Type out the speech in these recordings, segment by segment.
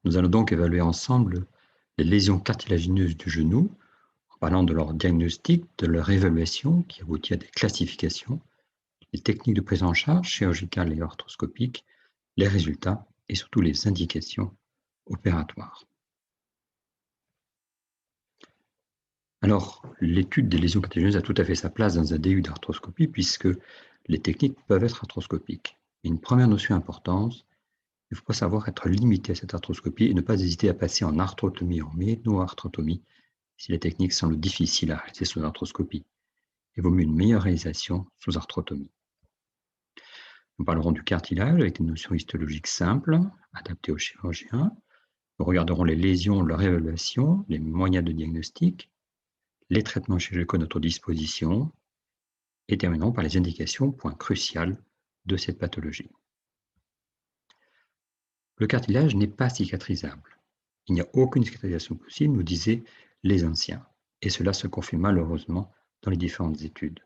Nous allons donc évaluer ensemble les lésions cartilagineuses du genou, en parlant de leur diagnostic, de leur évaluation qui aboutit à des classifications, les techniques de prise en charge chirurgicale et arthroscopique, les résultats et surtout les indications opératoires. Alors, l'étude des lésions cartilagineuses a tout à fait sa place dans un DU d'arthroscopie puisque les techniques peuvent être arthroscopiques. Une première notion importante, il ne faut pas savoir être limité à cette arthroscopie et ne pas hésiter à passer en arthrotomie ou en ménoarthrotomie si les techniques semblent difficiles à réaliser sous arthroscopie. Il vaut mieux une meilleure réalisation sous arthrotomie. Nous parlerons du cartilage avec des notions histologiques simples, adaptées aux chirurgiens. Nous regarderons les lésions, leur évaluation, les moyens de diagnostic, les traitements chirurgicaux à notre disposition et terminerons par les indications, point crucial de cette pathologie. Le cartilage n'est pas cicatrisable. Il n'y a aucune cicatrisation possible, nous disaient les anciens. Et cela se confirme malheureusement dans les différentes études.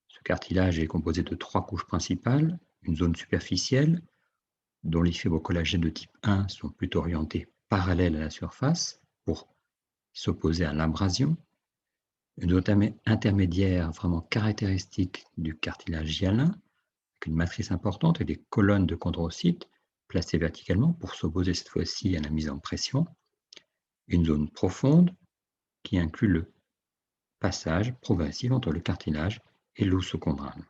Ce cartilage est composé de 3 couches principales, une zone superficielle, dont les fibres collagènes de type 1 sont plutôt orientées parallèles à la surface pour s'opposer à l'abrasion, une zone intermédiaire vraiment caractéristique du cartilage hyalin, avec une matrice importante et des colonnes de chondrocytes placées verticalement pour s'opposer cette fois-ci à la mise en pression, une zone profonde qui inclut le passage progressif entre le cartilage et l'os chondral.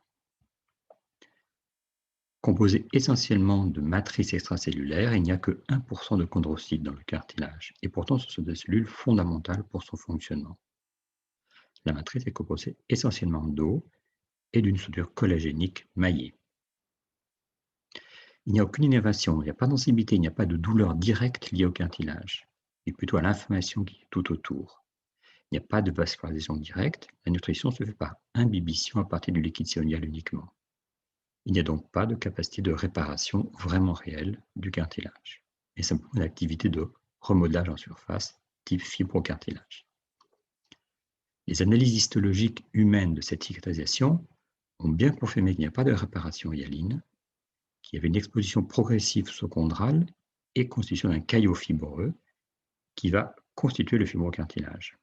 Composé essentiellement de matrices extracellulaires, il n'y a que 1% de chondrocytes dans le cartilage, et pourtant ce sont des cellules fondamentales pour son fonctionnement. La matrice est composée essentiellement d'eau et d'une soudure collagénique maillée. Il n'y a aucune innervation, il n'y a pas de sensibilité, il n'y a pas de douleur directe liée au cartilage, mais plutôt à l'inflammation qui est tout autour. Il n'y a pas de vascularisation directe, la nutrition se fait par imbibition à partir du liquide synovial uniquement. Il n'y a donc pas de capacité de réparation vraiment réelle du cartilage, mais simplement une activité de remodelage en surface type fibrocartilage. Les analyses histologiques humaines de cette cicatrisation ont bien confirmé qu'il n'y a pas de réparation hyaline, qu'il y avait une exposition progressive sous-chondrale et constitution d'un caillot fibreux qui va constituer le fibrocartilage.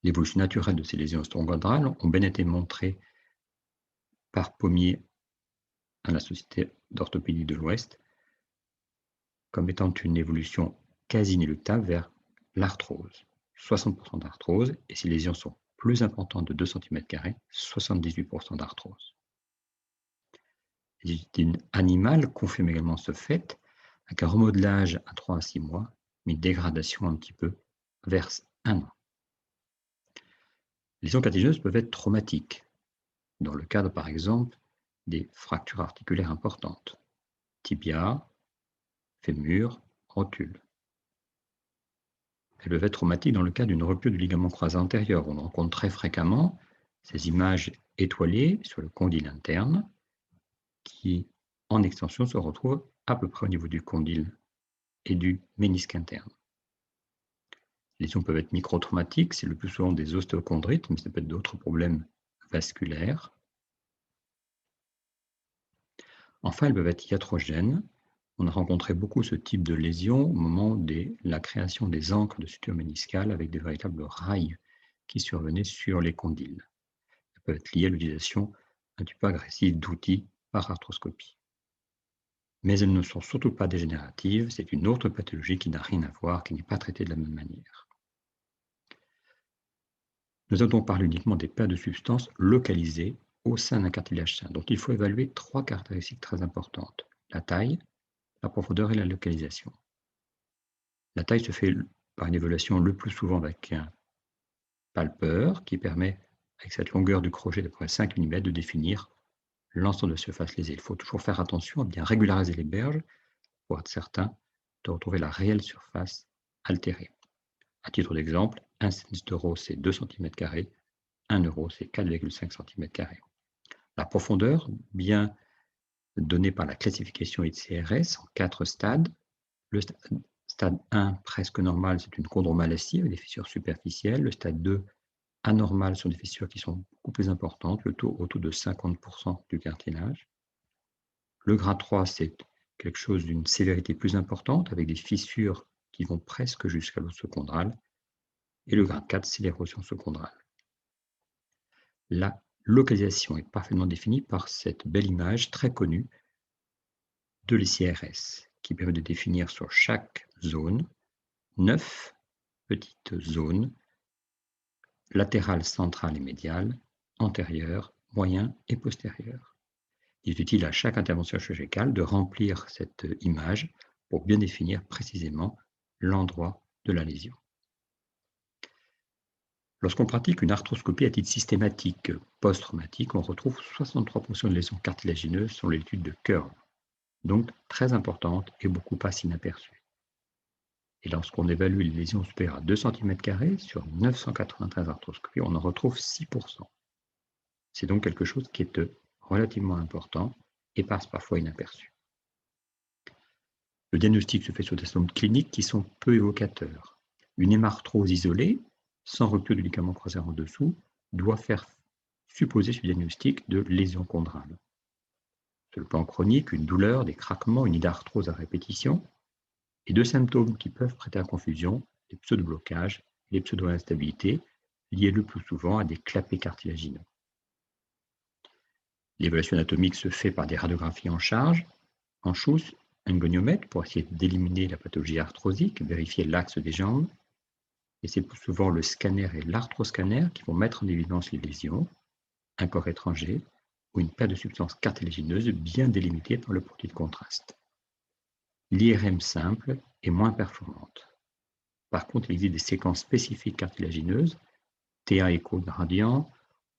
L'évolution naturelle de ces lésions osteochondrales ont bien été montrées par Pommier à la Société d'orthopédie de l'Ouest comme étant une évolution quasi inéluctable vers l'arthrose. 60% d'arthrose, et ces lésions sont plus importantes de 2 cm², 78% d'arthrose. Les études animales confirment également ce fait, avec un remodelage à 3 à 6 mois, mais une dégradation un petit peu vers 1 an. Les lésions cartilagineuses peuvent être traumatiques, dans le cadre par exemple des fractures articulaires importantes, tibia, fémur, rotule. Elles peuvent être traumatiques dans le cas d'une rupture du ligament croisé antérieur. On rencontre très fréquemment ces images étoilées sur le condyle interne qui, en extension, se retrouvent à peu près au niveau du condyle et du ménisque interne. Les lésions peuvent être microtraumatiques, c'est le plus souvent des ostéochondrites, mais ça peut être d'autres problèmes vasculaires. Enfin, elles peuvent être iatrogènes. On a rencontré beaucoup ce type de lésions au moment de la création des ancres de suture méniscale avec des véritables rails qui survenaient sur les condyles. Elles peuvent être liées à l'utilisation un petit peu agressive d'outils par arthroscopie. Mais elles ne sont surtout pas dégénératives, c'est une autre pathologie qui n'a rien à voir, qui n'est pas traitée de la même manière. Nous allons donc parler uniquement des pertes de substances localisées au sein d'un cartilage sain. Donc il faut évaluer 3 caractéristiques très importantes: la taille, la profondeur et la localisation. La taille se fait par une évaluation le plus souvent avec un palpeur qui permet, avec cette longueur du crochet d'à peu près 5 mm, de définir l'ensemble de la surface lésée. Il faut toujours faire attention à bien régulariser les berges pour être certain de retrouver la réelle surface altérée. À titre d'exemple, 1 cm d'euro c'est 2 cm², 1 euro c'est 4,5 cm². La profondeur, bien donnée par la classification ICRS en 4 stades. Le stade 1, presque normal, c'est une chondromalacie avec des fissures superficielles. Le stade 2, anormal, sont des fissures qui sont beaucoup plus importantes, le taux autour de 50% du cartilage. Le grade 3, c'est quelque chose d'une sévérité plus importante, avec des fissures qui vont presque jusqu'à l'os condylarthre. Et le grade 4, c'est l'érosion secondrale. La localisation est parfaitement définie par cette belle image très connue de l'ICRS, qui permet de définir sur chaque zone 9 petites zones latérales, centrales et médiales, antérieures, moyen et postérieures. Il est utile à chaque intervention chirurgicale de remplir cette image pour bien définir précisément l'endroit de la lésion. Lorsqu'on pratique une arthroscopie à titre systématique post-traumatique, on retrouve 63% de lésions cartilagineuses sur l'étude de Curve, donc très importante et beaucoup passe inaperçue. Et lorsqu'on évalue les lésions supérieures à 2 cm² sur 993 arthroscopies, on en retrouve 6%. C'est donc quelque chose qui est relativement important et passe parfois inaperçu. Le diagnostic se fait sur des symptômes cliniques qui sont peu évocateurs. Une hémarthrose isolée, sans rupture du ligament croisé en dessous, doit faire supposer ce diagnostic de lésion chondrale. Sur le plan chronique, une douleur, des craquements, une hydarthrose à répétition, et deux symptômes qui peuvent prêter à confusion, les pseudo-blocages et les pseudo-instabilités, liés le plus souvent à des clapets cartilagineux. L'évaluation anatomique se fait par des radiographies en charge, en chousse, un goniomètre pour essayer d'éliminer la pathologie arthrosique, vérifier l'axe des jambes. Et c'est plus souvent le scanner et l'arthroscanner qui vont mettre en évidence les lésions, un corps étranger ou une perte de substance cartilagineuse bien délimitée par le produit de contraste. L'IRM simple est moins performante. Par contre, il existe des séquences spécifiques cartilagineuses, T1 écho gradient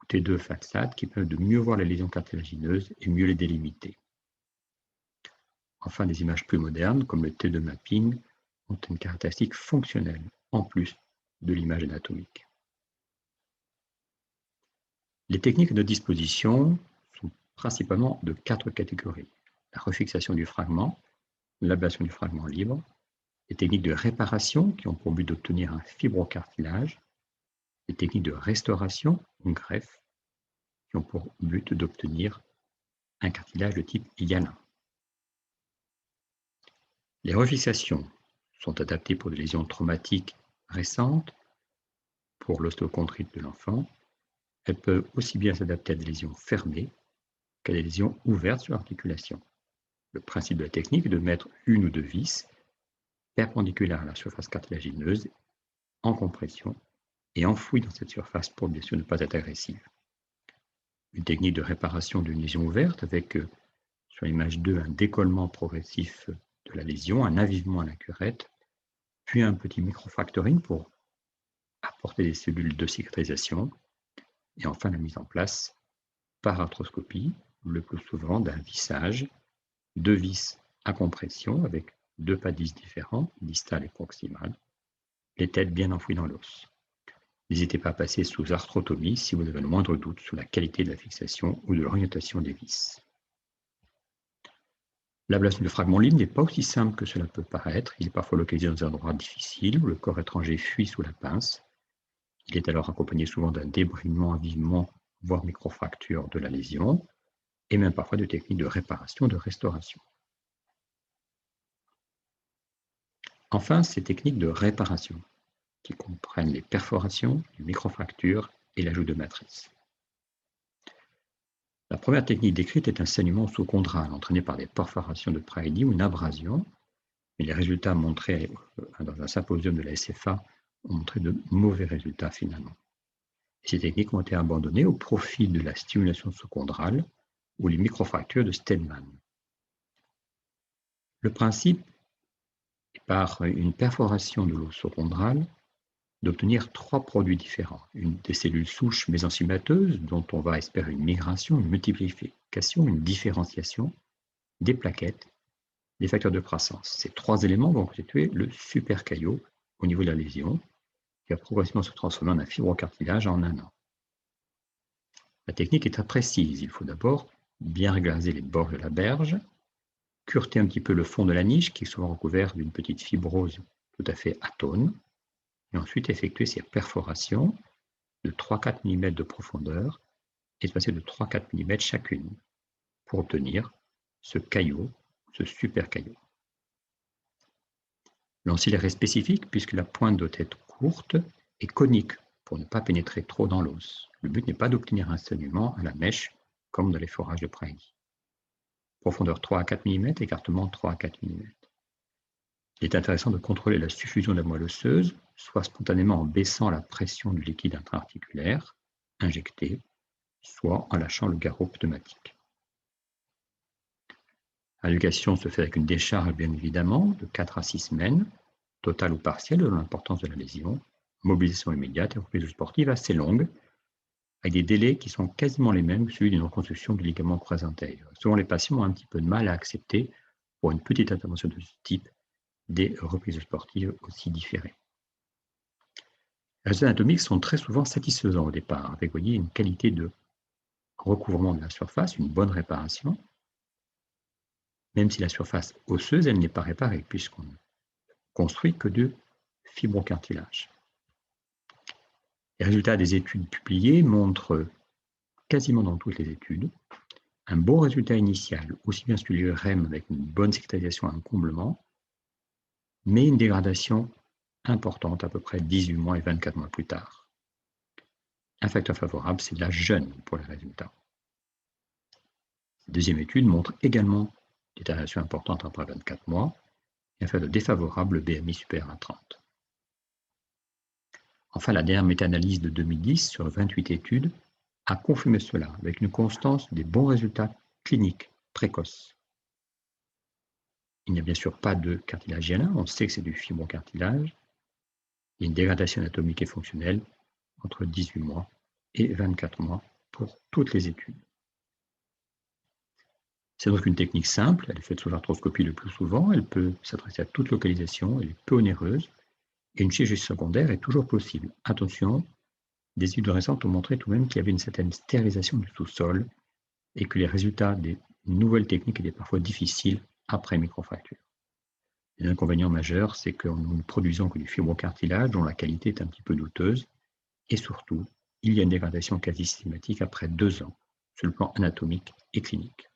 ou T2 faxate, qui permettent de mieux voir les lésions cartilagineuses et mieux les délimiter. Enfin, des images plus modernes, comme le T2 mapping, ont une caractéristique fonctionnelle, en plus de l'image anatomique. Les techniques à notre disposition sont principalement de 4 catégories. La refixation du fragment, l'ablation du fragment libre, les techniques de réparation qui ont pour but d'obtenir un fibrocartilage, les techniques de restauration ou greffe qui ont pour but d'obtenir un cartilage de type hyalin. Les refixations sont adaptées pour des lésions traumatiques récentes, pour l'ostéochondrite de l'enfant. Elles peuvent aussi bien s'adapter à des lésions fermées qu'à des lésions ouvertes sur l'articulation. Le principe de la technique est de mettre une ou deux vis perpendiculaires à la surface cartilagineuse, en compression, et enfouies dans cette surface pour bien sûr ne pas être agressive. Une technique de réparation d'une lésion ouverte avec, sur l'image 2, un décollement progressif de la lésion, un avivement à la curette, puis un petit microfracturing pour apporter des cellules de cicatrisation, et enfin la mise en place par arthroscopie, le plus souvent d'un vissage, deux vis à compression avec deux pas 10 différents, distal et proximal, les têtes bien enfouies dans l'os. N'hésitez pas à passer sous arthrotomie si vous avez le moindre doute sur la qualité de la fixation ou de l'orientation des vis. L'ablation du fragment libre n'est pas aussi simple que cela peut paraître. Il est parfois localisé dans un endroit difficile où le corps étranger fuit sous la pince. Il est alors accompagné souvent d'un débridement, avivement, voire microfracture de la lésion, et même parfois de techniques de réparation, de restauration. Enfin, ces techniques de réparation, qui comprennent les perforations, les microfractures et l'ajout de matrices. La première technique décrite est un saignement sous-chondral entraîné par des perforations de Praedi ou une abrasion, mais les résultats montrés dans un symposium de la SFA ont montré de mauvais résultats finalement. Et ces techniques ont été abandonnées au profit de la stimulation sous-chondrale ou les microfractures de Stedman. Le principe est par une perforation de l'os sous-chondral d'obtenir 3 produits différents. Des cellules souches mésenchymateuses dont on va espérer une migration, une multiplication, une différenciation, des plaquettes, des facteurs de croissance. Ces 3 éléments vont constituer le super caillot au niveau de la lésion qui va progressivement se transformer en un fibrocartilage en 1 an. La technique est très précise. Il faut d'abord bien régulariser les bords de la berge, cureter un petit peu le fond de la niche qui est souvent recouvert d'une petite fibrose tout à fait atone, et ensuite effectuer ces perforations de 3-4 mm de profondeur, espacées de 3-4 mm chacune, pour obtenir ce caillot, ce super caillot. L'ancillaire est spécifique puisque la pointe doit être courte et conique pour ne pas pénétrer trop dans l'os. Le but n'est pas d'obtenir un saignement à la mèche comme dans les forages de prairie. Profondeur 3 à 4 mm, écartement 3 à 4 mm. Il est intéressant de contrôler la suffusion de la moelle osseuse, soit spontanément en baissant la pression du liquide intra-articulaire injecté, soit en lâchant le garrot pneumatique. L'éducation se fait avec une décharge, bien évidemment, de 4 à 6 semaines, totale ou partielle, selon l'importance de la lésion, mobilisation immédiate et reprise sportive assez longue, avec des délais qui sont quasiment les mêmes que celui d'une reconstruction du ligament croisé antérieur. Souvent, les patients ont un petit peu de mal à accepter, pour une petite intervention de ce type, des reprises sportives aussi différées. Les résultats anatomiques sont très souvent satisfaisants au départ, avec, vous voyez, une qualité de recouvrement de la surface, une bonne réparation, même si la surface osseuse, elle n'est pas réparée, puisqu'on ne construit que de fibrocartilage. Les résultats des études publiées montrent, quasiment dans toutes les études, un bon résultat initial, aussi bien celui du REM avec une bonne cicatrisation et un comblement, mais une dégradation importante à peu près 18 mois et 24 mois plus tard. Un facteur favorable, c'est l'âge jeune pour les résultats. La deuxième étude montre également une détérioration importante après 24 mois et un facteur défavorable, le BMI supérieur à 30. Enfin, la dernière méta-analyse de 2010 sur 28 études a confirmé cela avec une constance des bons résultats cliniques précoces. Il n'y a bien sûr pas de cartilage hyalin, on sait que c'est du fibrocartilage. Il y a une dégradation anatomique et fonctionnelle entre 18 mois et 24 mois pour toutes les études. C'est donc une technique simple, elle est faite sous l'arthroscopie le plus souvent, elle peut s'adresser à toute localisation, elle est peu onéreuse, et une chirurgie secondaire est toujours possible. Attention, des études récentes ont montré tout de même qu'il y avait une certaine stérilisation du sous-sol et que les résultats des nouvelles techniques étaient parfois difficiles après microfracture. L'inconvénient majeur, c'est que nous ne produisons que du fibrocartilage dont la qualité est un petit peu douteuse et surtout, il y a une dégradation quasi systématique après 2 ans sur le plan anatomique et clinique.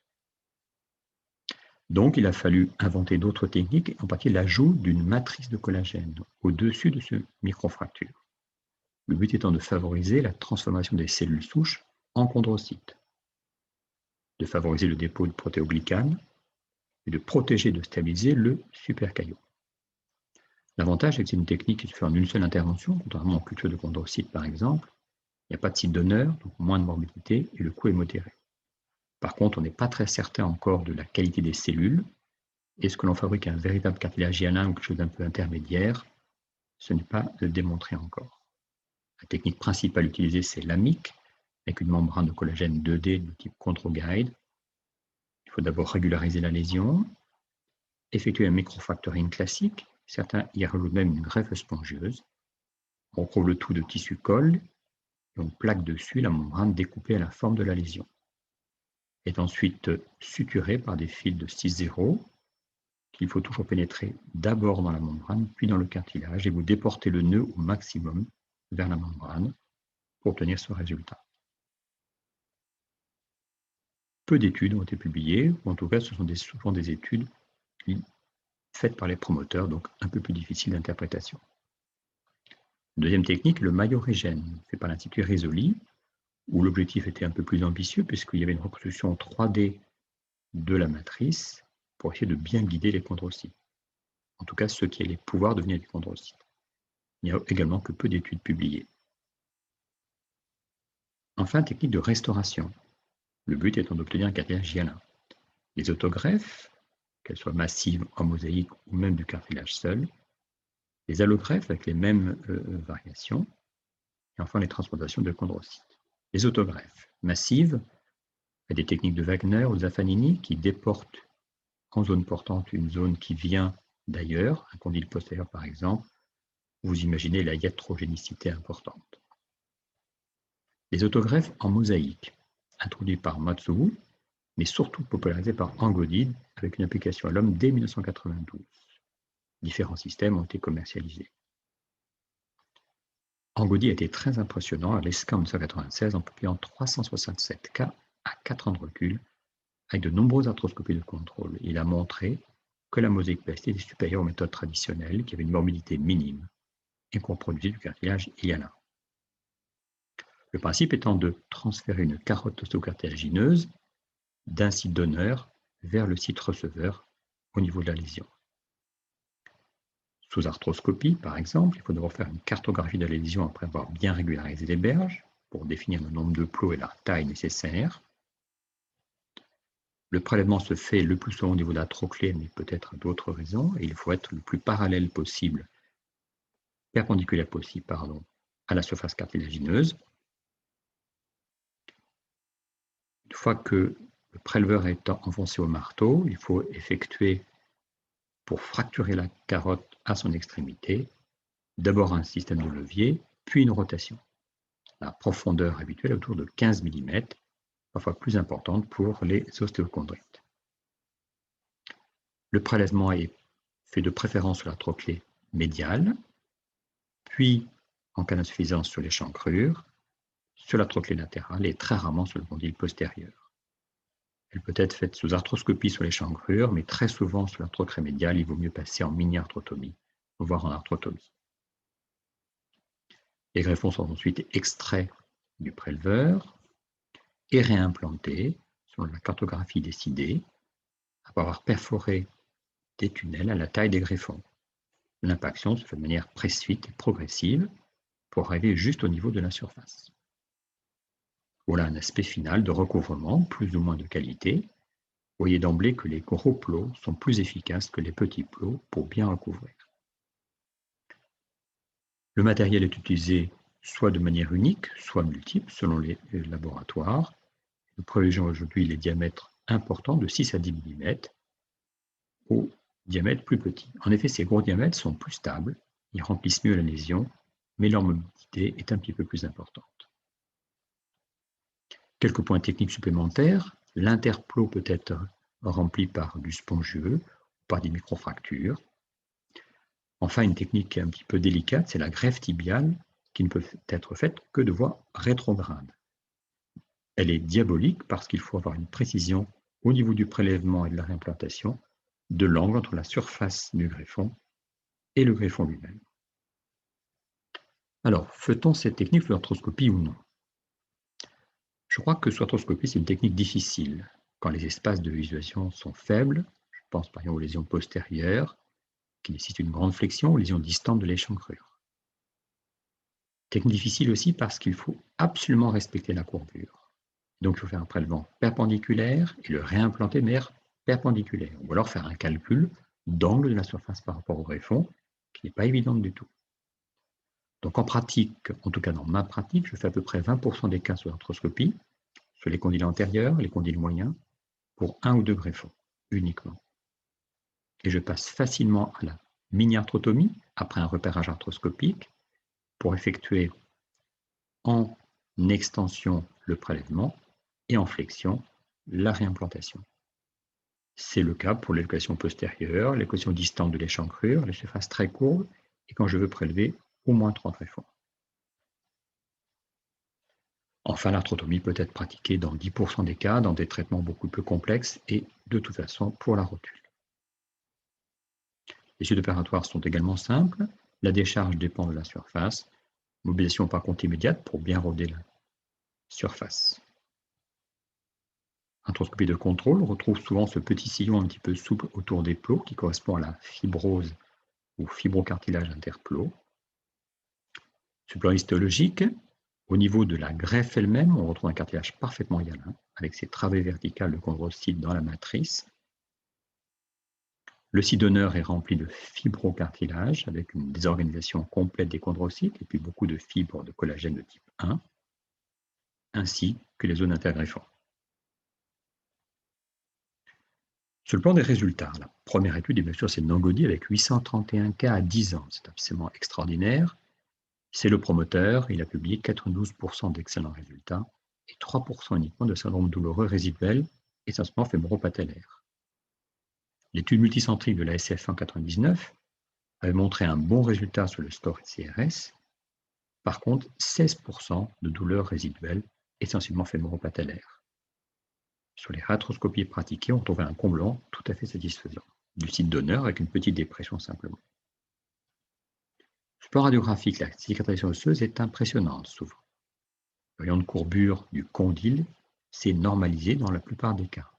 Donc, il a fallu inventer d'autres techniques, en particulier l'ajout d'une matrice de collagène au-dessus de ce microfracture. Le but étant de favoriser la transformation des cellules souches en chondrocytes, de favoriser le dépôt de protéoglycanes et de protéger et de stabiliser le supercaillot. L'avantage, c'est que c'est une technique qui se fait en une seule intervention, contrairement aux cultures de chondrocytes par exemple. Il n'y a pas de site donneur, donc moins de morbidité et le coût est modéré. Par contre, on n'est pas très certain encore de la qualité des cellules. Est-ce que l'on fabrique un véritable cartilage hyalin ou quelque chose d'un peu intermédiaire? Ce n'est pas démontré encore. La technique principale utilisée, c'est l'AMIC, avec une membrane de collagène 2D de type ControlGuide. Il faut d'abord régulariser la lésion, effectuer un microfracturing classique. Certains y rajoutent même une greffe spongieuse. On recouvre le tout de tissu colle et on plaque dessus la membrane découpée à la forme de la lésion. Est ensuite suturée par des fils de 6-0 qu'il faut toujours pénétrer d'abord dans la membrane, puis dans le cartilage, et vous déportez le nœud au maximum vers la membrane pour obtenir ce résultat. Peu d'études ont été publiées, ou en tout cas ce sont souvent des études faites par les promoteurs, donc un peu plus difficiles d'interprétation. Deuxième technique, le maillot-régène, fait par l'Institut Rizzoli, où l'objectif était un peu plus ambitieux puisqu'il y avait une reconstruction 3D de la matrice pour essayer de bien guider les chondrocytes. En tout cas, ceux qui allaient pouvoir devenir des chondrocytes. Il n'y a également que peu d'études publiées. Enfin, technique de restauration. Le but étant d'obtenir un cartilage hyalin. Les autogreffes, qu'elles soient massives, en mosaïque ou même du cartilage seul. Les allogreffes avec les mêmes variations. Et enfin, les transplantations de chondrocytes. Les autogreffes massives, il y a des techniques de Wagner ou Zaffanini qui déportent en zone portante une zone qui vient d'ailleurs, un condyle postérieur par exemple. Vous imaginez la iatrogénicité importante. Les autogreffes en mosaïque, introduits par Matsuo, mais surtout popularisés par Angodid avec une application à l'homme dès 1992. Différents systèmes ont été commercialisés. Angodid a été très impressionnant à l'ESCA en 1996 en publiant 367 cas à 4 ans de recul avec de nombreuses arthroscopies de contrôle. Il a montré que la mosaïque plastique était supérieure aux méthodes traditionnelles, qui avaient une morbidité minime et qu'on produisait du cartilage hyaline. Le principe étant de transférer une carotte osteocartilagineuse d'un site donneur vers le site receveur au niveau de la lésion. Sous arthroscopie, par exemple, il faut d'abord faire une cartographie de la lésion après avoir bien régularisé les berges pour définir le nombre de plots et la taille nécessaire. Le prélèvement se fait le plus souvent au niveau de la trochlée, mais peut-être à d'autres raisons, et il faut être le plus parallèle possible, perpendiculaire possible, à la surface cartilagineuse. Une fois que le préleveur est enfoncé au marteau, il faut effectuer, pour fracturer la carotte à son extrémité, d'abord un système de levier, puis une rotation. La profondeur habituelle est autour de 15 mm, parfois plus importante pour les ostéochondrites. Le prélèvement est fait de préférence sur la trochlée médiale, puis, en cas d'insuffisance, sur l'échancrure, sur la trochlée latérale et très rarement sur le condyle postérieur. Elle peut être faite sous arthroscopie sur l'échancrure, mais très souvent sur la trochlée médiale, il vaut mieux passer en mini-arthrotomie, voire en arthrotomie. Les greffons sont ensuite extraits du préleveur et réimplantés selon la cartographie décidée, après avoir perforé des tunnels à la taille des greffons. L'impaction se fait de manière presse-suite et progressive pour arriver juste au niveau de la surface. Voilà un aspect final de recouvrement, plus ou moins de qualité. Vous voyez d'emblée que les gros plots sont plus efficaces que les petits plots pour bien recouvrir. Le matériel est utilisé soit de manière unique, soit multiple, selon les laboratoires. Nous privilégions aujourd'hui les diamètres importants de 6 à 10 mm au diamètre plus petit. En effet, ces gros diamètres sont plus stables, ils remplissent mieux la lésion, mais leur mobilité est un petit peu plus importante. Quelques points techniques supplémentaires. L'interplot peut être rempli par du spongieux, par des microfractures. Enfin, une technique un petit peu délicate, c'est la greffe tibiale qui ne peut être faite que de voie rétrograde. Elle est diabolique parce qu'il faut avoir une précision au niveau du prélèvement et de la réimplantation de l'angle entre la surface du greffon et le greffon lui-même. Alors, fait-on cette technique sous arthroscopie ou non? Je crois que sous arthroscopie, c'est une technique difficile quand les espaces de visualisation sont faibles. Je pense par exemple aux lésions postérieures qui nécessitent une grande flexion, aux lésions distantes de l'échancrure. Technique difficile aussi parce qu'il faut absolument respecter la courbure. Donc il faut faire un prélèvement perpendiculaire et le réimplanter de manière perpendiculaire, ou alors faire un calcul d'angle de la surface par rapport au greffon, qui n'est pas évident du tout. Donc en pratique, en tout cas dans ma pratique, je fais à peu près 20% des cas sur arthroscopie, sur les condyles antérieurs, les condyles moyens, pour 1 ou 2 greffons uniquement. Et je passe facilement à la mini-arthrotomie, après un repérage arthroscopique, pour effectuer en extension le prélèvement et en flexion la réimplantation. C'est le cas pour l'élévation postérieure, l'élévation distante de l'échancrure, les surfaces très courbes, et quand je veux prélever au moins 3 greffons. Enfin, l'arthrotomie peut être pratiquée dans 10% des cas, dans des traitements beaucoup plus complexes et de toute façon pour la rotule. Les suites opératoires sont également simples. La décharge dépend de la surface. Mobilisation par compte immédiate pour bien roder la surface. Arthroscopie de contrôle, on retrouve souvent ce petit sillon un petit peu souple autour des plots qui correspond à la fibrose ou fibrocartilage interplot. Sur le plan histologique, au niveau de la greffe elle-même, on retrouve un cartilage parfaitement hyalin, avec ses travées verticales de chondrocytes dans la matrice. Le site donneur est rempli de fibrocartilage, avec une désorganisation complète des chondrocytes et puis beaucoup de fibres de collagène de type 1, ainsi que les zones intergreffons. Sur le plan des résultats, la première étude, bien sûr, c'est Nangodi avec 831 cas à 10 ans. C'est absolument extraordinaire. C'est le promoteur, il a publié 92% d'excellents résultats et 3% uniquement de syndrome douloureux résiduel, essentiellement fémoro-patellaire. L'étude multicentrique de la SF 199 avait montré un bon résultat sur le score CRS. Par contre, 16% de douleurs résiduelles, essentiellement fémoro-patellaires. Sur les arthroscopies pratiquées, on trouvait un comblement tout à fait satisfaisant, du site donneur avec une petite dépression simplement. Sur le plan radiographique, la cicatrisation osseuse est impressionnante souvent. Le rayon de courbure du condyle s'est normalisé dans la plupart des cas.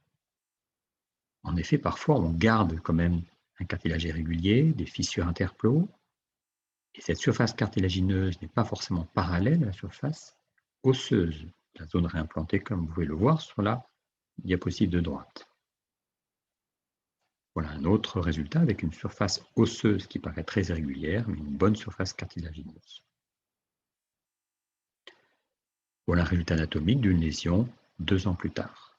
En effet, parfois, on garde quand même un cartilage irrégulier, des fissures interplos, et cette surface cartilagineuse n'est pas forcément parallèle à la surface osseuse de la zone réimplantée, comme vous pouvez le voir sur la diapositive de droite. Voilà un autre résultat avec une surface osseuse qui paraît très irrégulière, mais une bonne surface cartilagineuse. Voilà un résultat anatomique d'une lésion 2 ans plus tard.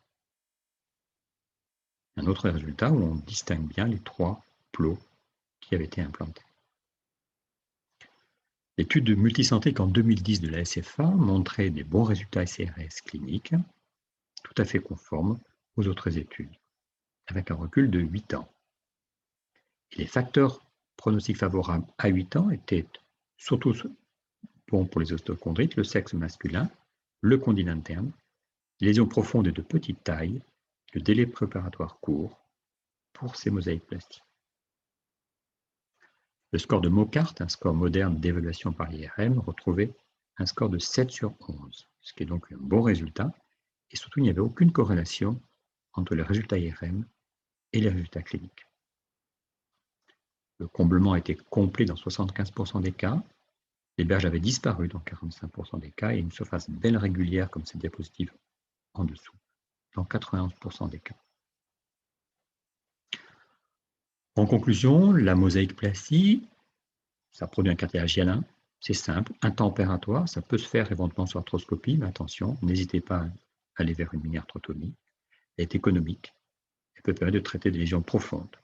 Un autre résultat où on distingue bien les 3 plots qui avaient été implantés. L'étude de multicentrique en 2010 de la SFA montrait des bons résultats SRS cliniques, tout à fait conformes aux autres études, avec un recul de 8 ans. Et les facteurs pronostiques favorables à 8 ans étaient surtout bons pour les osteochondrites, le sexe masculin, le condyle interne, les lésions profondes et de petite taille, le délai préparatoire court pour ces mosaïques plastiques. Le score de Mocart, un score moderne d'évaluation par l'IRM, retrouvait un score de 7 sur 11, ce qui est donc un bon résultat, et surtout il n'y avait aucune corrélation entre les résultats IRM et les résultats cliniques. Le comblement était complet dans 75% des cas, les berges avaient disparu dans 45% des cas, et une surface belle régulière comme cette diapositive en dessous, dans 91% des cas. En conclusion, la mosaïque-plastie, ça produit un cartilage hyalin, c'est simple, intemporatoire, ça peut se faire éventuellement sur arthroscopie, mais attention, n'hésitez pas à aller vers une mini-arthrotomie. Elle est économique, elle peut permettre de traiter des lésions profondes.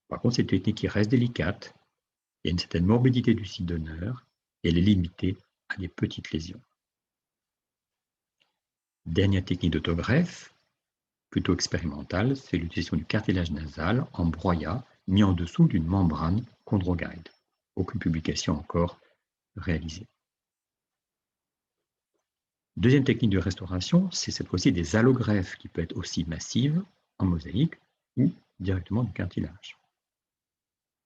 Par contre, c'est une technique qui reste délicate, il y a une certaine morbidité du site donneur, et elle est limitée à des petites lésions. Dernière technique d'autogreffe, plutôt expérimentale, c'est l'utilisation du cartilage nasal en broyat mis en dessous d'une membrane chondroguide. Aucune publication encore réalisée. Deuxième technique de restauration, c'est cette fois-ci des allogreffes qui peut être aussi massives en mosaïque ou directement du cartilage.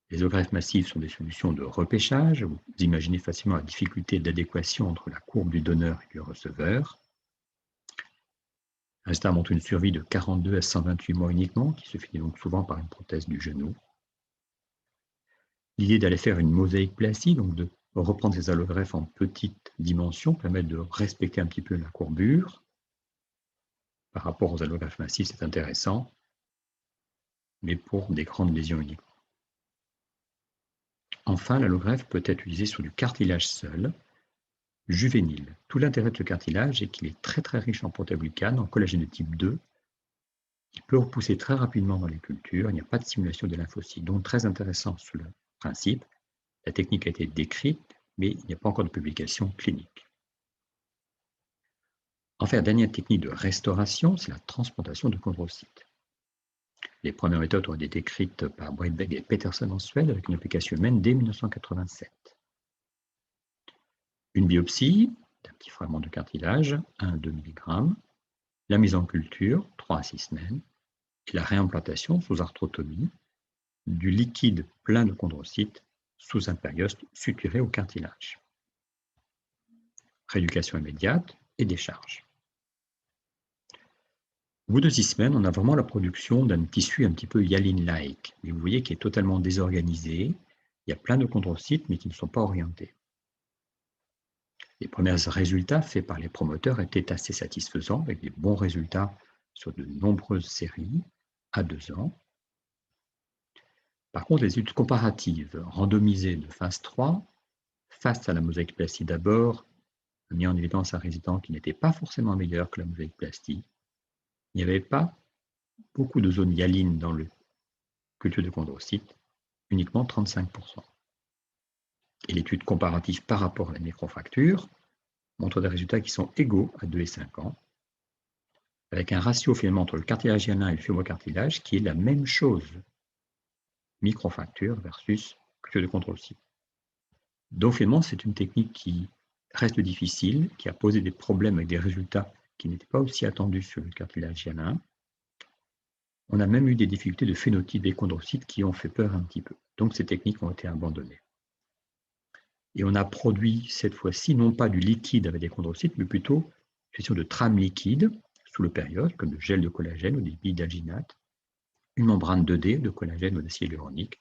Les allogreffes massives sont des solutions de repêchage. Vous imaginez facilement la difficulté d'adéquation entre la courbe du donneur et du receveur. Le résultat montre une survie de 42 à 128 mois uniquement, qui se finit donc souvent par une prothèse du genou. L'idée d'aller faire une mosaïque-plastie, donc de reprendre ces allogreffes en petites dimensions, permet de respecter un petit peu la courbure. Par rapport aux allogreffes massifs, c'est intéressant, mais pour des grandes lésions uniquement. Enfin, l'allogreffe peut être utilisée sur du cartilage seul, juvénile. Tout l'intérêt de ce cartilage est qu'il est très très riche en protéoglycanes, en collagène de type 2. Il peut repousser très rapidement dans les cultures, il n'y a pas de stimulation des lymphocytes, donc très intéressant sur le principe. La technique a été décrite, mais il n'y a pas encore de publication clinique. Enfin, la dernière technique de restauration, c'est la transplantation de chondrocytes. Les premières méthodes ont été décrites par Breitberg et Peterson en Suède avec une application humaine dès 1987. Une biopsie d'un petit fragment de cartilage, 1 à 2 mg, la mise en culture, 3 à 6 semaines, et la réimplantation sous arthrotomie du liquide plein de chondrocytes sous un périoste suturé au cartilage. Rééducation immédiate et décharge. Au bout de 6 semaines, on a vraiment la production d'un tissu un petit peu hyaline-like, mais vous voyez qui est totalement désorganisé. Il y a plein de chondrocytes, mais qui ne sont pas orientés. Les premiers résultats faits par les promoteurs étaient assez satisfaisants, avec des bons résultats sur de nombreuses séries à 2 ans. Par contre, les études comparatives randomisées de phase 3, face à la mosaïque-plastie d'abord, ont mis en évidence un résultat qui n'était pas forcément meilleur que la mosaïque-plastie. Il n'y avait pas beaucoup de zones hyalines dans le culture de chondrocytes, uniquement 35%. Et l'étude comparative par rapport à la microfracture montre des résultats qui sont égaux à 2 et 5 ans, avec un ratio finalement entre le cartilage hyalin et le fibrocartilage qui est la même chose, microfracture versus culture de chondrocytes. Donc finalement, c'est une technique qui reste difficile, qui a posé des problèmes avec des résultats qui n'était pas aussi attendue sur le cartilage hyaline. On a même eu des difficultés de phénotype des chondrocytes qui ont fait peur un petit peu. Donc ces techniques ont été abandonnées. Et on a produit cette fois-ci non pas du liquide avec des chondrocytes, mais plutôt une situation de trame liquide sous le période, comme le gel de collagène ou des billes d'alginate, une membrane 2D de collagène ou d'acide hyaluronique,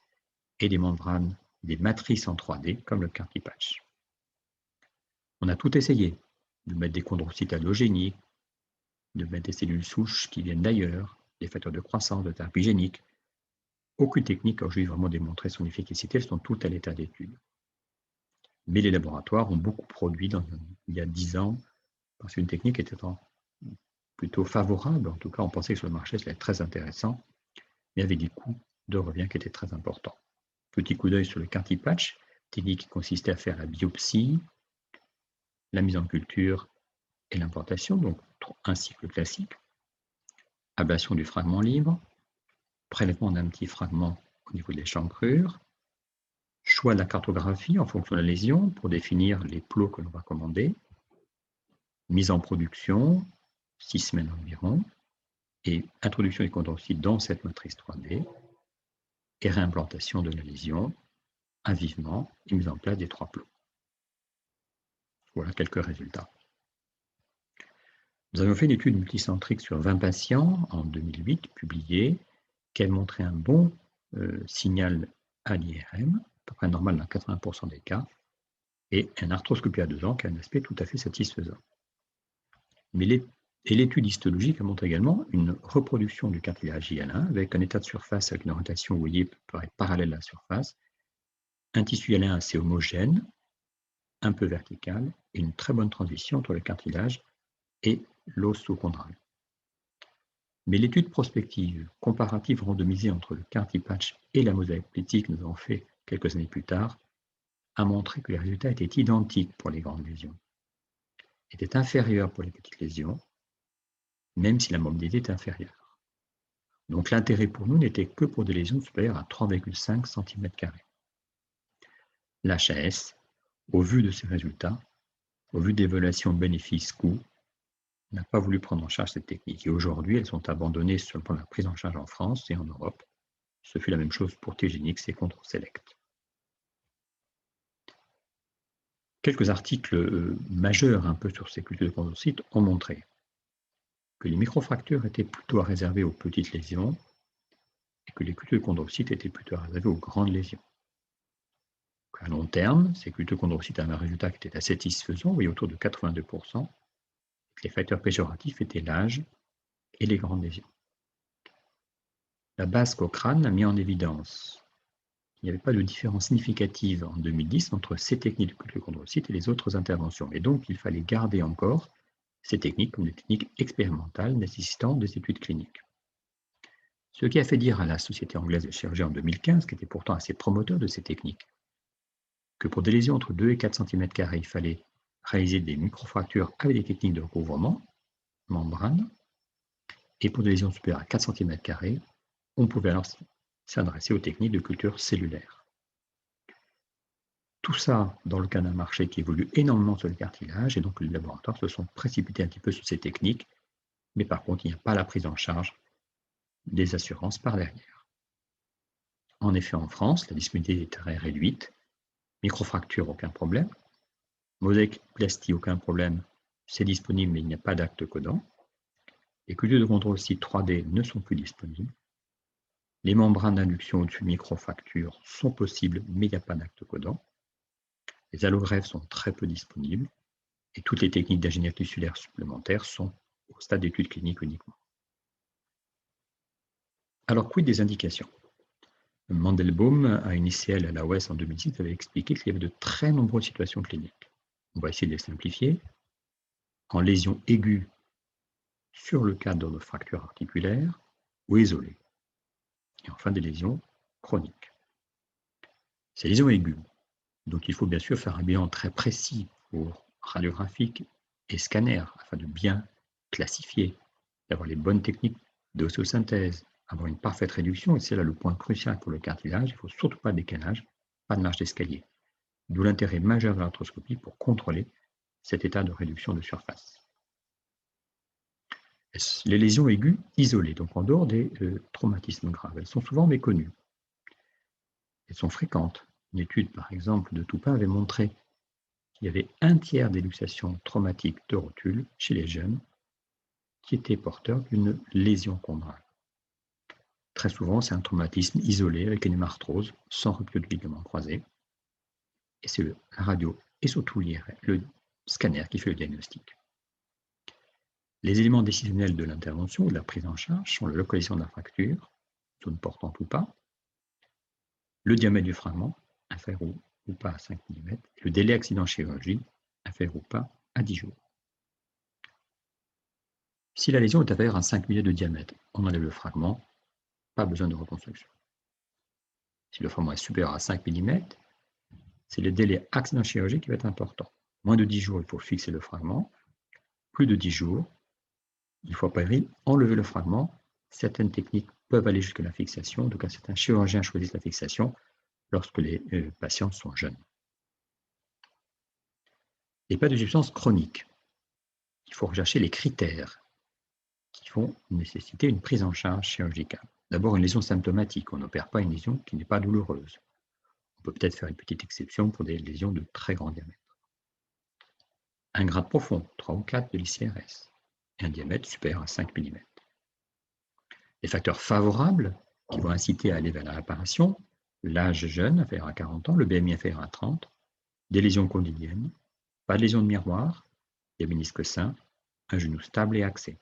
et des membranes, des matrices en 3D, comme le CAR-T-Patch. On a tout essayé, de mettre des chondrocytes allogéniques, de mettre des cellules souches qui viennent d'ailleurs, des facteurs de croissance, de thérapie génique. Aucune technique n'a aujourd'hui vraiment démontré son efficacité, elles sont toutes à l'état d'étude. Mais les laboratoires ont beaucoup produit il y a 10 ans, parce qu'une technique était plutôt favorable, en tout cas on pensait que sur le marché ça allait être très intéressant, mais avec des coûts de revient qui étaient très importants. Petit coup d'œil sur le CAR-T-Patch, technique qui consistait à faire la biopsie, la mise en culture et l'implantation, donc un cycle classique, ablation du fragment libre, prélèvement d'un petit fragment au niveau de l'échancrure, choix de la cartographie en fonction de la lésion pour définir les plots que l'on va commander, mise en production, 6 semaines environ, et introduction des chondrocytes dans cette matrice 3D, et réimplantation de la lésion, à vivement, et mise en place des 3 plots. Voilà quelques résultats. Nous avons fait une étude multicentrique sur 20 patients en 2008, publiée, qui a montré un bon signal à l'IRM, à peu près normal dans 80% des cas, et une arthroscopie à 2 ans qui a un aspect tout à fait satisfaisant. Mais l'étude histologique a montré également une reproduction du cartilage hyalin avec un état de surface avec une orientation, vous voyez, peut être parallèle à la surface, un tissu hyalin assez homogène, un peu vertical, et une très bonne transition entre le cartilage et l'os sous-chondral. Mais l'étude prospective comparative randomisée entre le CAR-T-Patch et la mosaïque plétique que nous avons fait quelques années plus tard a montré que les résultats étaient identiques pour les grandes lésions, étaient inférieurs pour les petites lésions, même si la mobilité est inférieure. Donc l'intérêt pour nous n'était que pour des lésions supérieures à 3,5 cm². L'HAS, au vu de ces résultats, au vu d'évaluation bénéfice-coût, n'a pas voulu prendre en charge cette technique. Et aujourd'hui, elles sont abandonnées sur le plan de la prise en charge en France et en Europe. Ce fut la même chose pour T-Genix et Control-Select. Quelques articles majeurs un peu sur ces cultures de chondrocytes ont montré que les microfractures étaient plutôt à réserver aux petites lésions et que les cultures de chondrocytes étaient plutôt à réserver aux grandes lésions. À long terme, ces cultures de chondrocytes avaient un résultat qui était assez satisfaisant, vous voyez, autour de 82%. Les facteurs péjoratifs étaient l'âge et les grandes lésions. La base Cochrane a mis en évidence qu'il n'y avait pas de différence significative en 2010 entre ces techniques de culture de chondrocytes et les autres interventions. Et donc, il fallait garder encore ces techniques comme des techniques expérimentales nécessitant des études cliniques. Ce qui a fait dire à la Société anglaise de chirurgie en 2015, qui était pourtant assez promoteur de ces techniques, que pour des lésions entre 2 et 4 cm², il fallait réaliser des microfractures avec des techniques de recouvrement, membrane, et pour des lésions supérieures à 4 cm², on pouvait alors s'adresser aux techniques de culture cellulaire. Tout ça dans le cas d'un marché qui évolue énormément sur le cartilage, et donc les laboratoires se sont précipités un petit peu sur ces techniques, mais par contre, il n'y a pas la prise en charge des assurances par derrière. En effet, en France, la disponibilité est très réduite. Microfracture, aucun problème. Mosaïque plastie, aucun problème. C'est disponible, mais il n'y a pas d'acte codant. Les cultures de chondrocytes 3D ne sont plus disponibles. Les membranes d'induction au-dessus de microfracture sont possibles, mais il n'y a pas d'acte codant. Les allogreffes sont très peu disponibles. Et toutes les techniques d'ingénierie tissulaire supplémentaires sont au stade d'études cliniques uniquement. Alors, quid des indications? Mandelbaum, à une ICL à la OS en 2006, avait expliqué qu'il y avait de très nombreuses situations cliniques. On va essayer de les simplifier. En lésions aiguës sur le cadre de fractures articulaires ou isolées. Et enfin des lésions chroniques. Ces lésions aiguës, donc il faut bien sûr faire un bilan très précis pour radiographique et scanner afin de bien classifier, d'avoir les bonnes techniques d'ossosynthèse, avoir une parfaite réduction, et c'est là le point crucial pour le cartilage, il ne faut surtout pas de décalage, pas de marge d'escalier. D'où l'intérêt majeur de l'arthroscopie pour contrôler cet état de réduction de surface. Les lésions aiguës isolées, donc en dehors des traumatismes graves, elles sont souvent méconnues. Elles sont fréquentes. Une étude, par exemple, de Toupin avait montré qu'il y avait un tiers des luxations traumatiques de rotule chez les jeunes qui étaient porteurs d'une lésion chondrale. Très souvent, c'est un traumatisme isolé avec une hémarthrose sans rupture de ligament croisé. Et c'est la radio et surtout le scanner qui fait le diagnostic. Les éléments décisionnels de l'intervention ou de la prise en charge sont la localisation de la fracture, zone portante ou pas, le diamètre du fragment, inférieur ou pas à 5 mm, et le délai accident-chirurgie, inférieur ou pas à 10 jours. Si la lésion est inférieure à 5 mm de diamètre, on enlève le fragment, pas besoin de reconstruction. Si le fragment est supérieur à 5 mm, c'est le délai accident-chirurgie qui va être important. Moins de 10 jours, il faut fixer le fragment. Plus de 10 jours, il faut enlever le fragment. Certaines techniques peuvent aller jusqu'à la fixation. En tout cas, certains chirurgiens choisissent la fixation lorsque les patients sont jeunes. Et pas de substance chronique. Il faut rechercher les critères qui vont nécessiter une prise en charge chirurgicale. D'abord, une lésion symptomatique. On n'opère pas une lésion qui n'est pas douloureuse. On peut peut-être faire une petite exception pour des lésions de très grand diamètre. Un grade profond, 3 ou 4 de l'ICRS, et un diamètre supérieur à 5 mm. Les facteurs favorables qui vont inciter à aller vers la réparation, l'âge jeune, inférieur à 40 ans, le BMI inférieur à 30, des lésions condyliennes, pas de lésions de miroir, des ménisques sains, un genou stable et axé.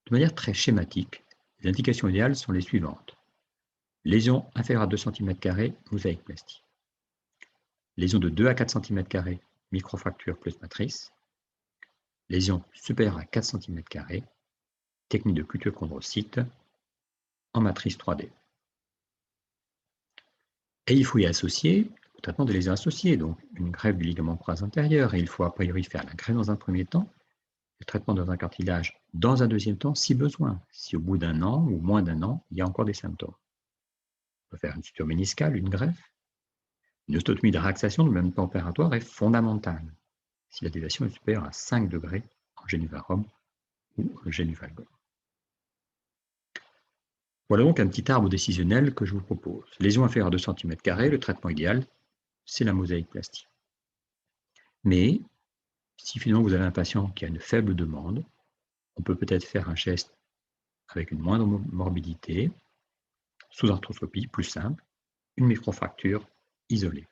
De manière très schématique, les indications idéales sont les suivantes. Lésion inférieure à 2 cm², mosaïque-plastie. Lésion de 2 à 4 cm², microfracture plus matrice. Lésion supérieure à 4 cm², technique de culture chondrocyte en matrice 3D. Et il faut y associer le traitement des lésions associées, donc une greffe du ligament croisé antérieur, et il faut a priori faire la greffe dans un premier temps, le traitement dans un cartilage dans un deuxième temps si besoin, si au bout d'un an ou moins d'un an, il y a encore des symptômes. On peut faire une suture méniscale, une greffe. Une ostotomie de réaxation de même temps opératoire est fondamentale si la déviation est supérieure à 5 degrés en génuvarum ou génuvalgum. Voilà donc un petit arbre décisionnel que je vous propose. Lésion inférieure à 2 cm², le traitement idéal, c'est la mosaïque-plastie. Mais si finalement vous avez un patient qui a une faible demande, on peut peut-être faire un geste avec une moindre morbidité, sous arthroscopie, plus simple, une microfracture isolée.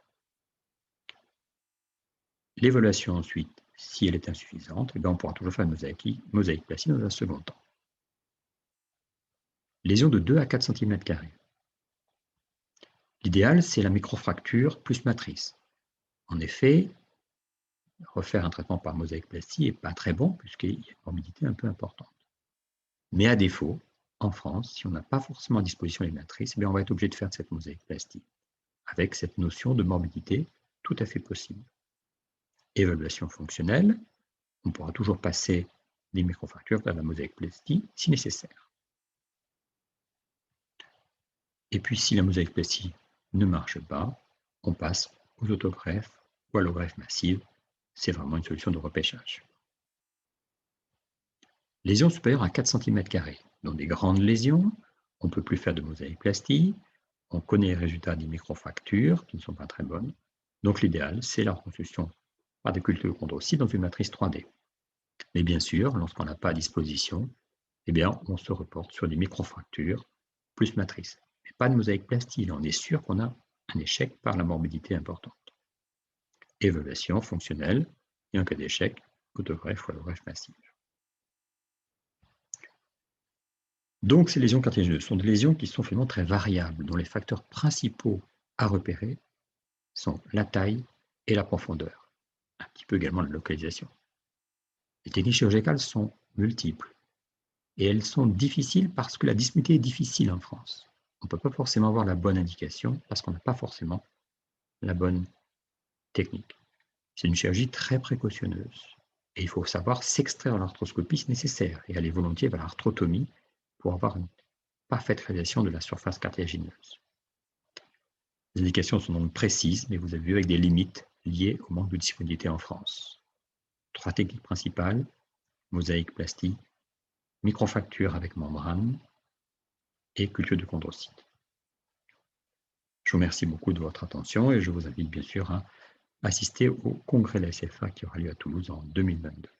L'évaluation ensuite, si elle est insuffisante, on pourra toujours faire une mosaïque-plastie dans un second temps. Lésion de 2 à 4 cm². L'idéal, c'est la microfracture plus matrice. En effet, refaire un traitement par mosaïque-plastie n'est pas très bon puisqu'il y a une morbidité un peu importante. Mais à défaut, en France, si on n'a pas forcément à disposition les matrices, on va être obligé de faire cette mosaïque-plastie avec cette notion de morbidité tout à fait possible. Évaluation fonctionnelle, on pourra toujours passer des microfractures vers la mosaïque-plastie si nécessaire. Et puis si la mosaïque-plastie ne marche pas, on passe aux autogreffes ou à l'ogreffe massive. C'est vraiment une solution de repêchage. Lésions supérieures à 4 cm². Donc des grandes lésions, on ne peut plus faire de mosaïque-plastie, on connaît les résultats des microfractures qui ne sont pas très bonnes. Donc l'idéal, c'est la reconstruction par des cultures chondrocytes dans une matrice 3D. Mais bien sûr, lorsqu'on n'a pas à disposition, on se reporte sur des microfractures plus matrice. Mais pas de mosaïque-plastie, on est sûr qu'on a un échec par la morbidité importante. Évaluation fonctionnelle, et en cas d'échec, autogreffe ou allogreffe massive. Donc ces lésions cartilagineuses sont des lésions qui sont finalement très variables, dont les facteurs principaux à repérer sont la taille et la profondeur, un petit peu également la localisation. Les techniques chirurgicales sont multiples et elles sont difficiles parce que la dysmétrie est difficile en France. On ne peut pas forcément avoir la bonne indication parce qu'on n'a pas forcément la bonne technique. C'est une chirurgie très précautionneuse et il faut savoir s'extraire l'arthroscopie si nécessaire et aller volontiers vers l'arthrotomie pour avoir une parfaite réalisation de la surface cartilagineuse. Les indications sont donc précises, mais vous avez vu avec des limites liées au manque de disponibilité en France. 3 techniques principales, mosaïque plastique, microfracture avec membrane et culture de chondrocytes. Je vous remercie beaucoup de votre attention et je vous invite bien sûr à assister au congrès de la SFA qui aura lieu à Toulouse en 2022.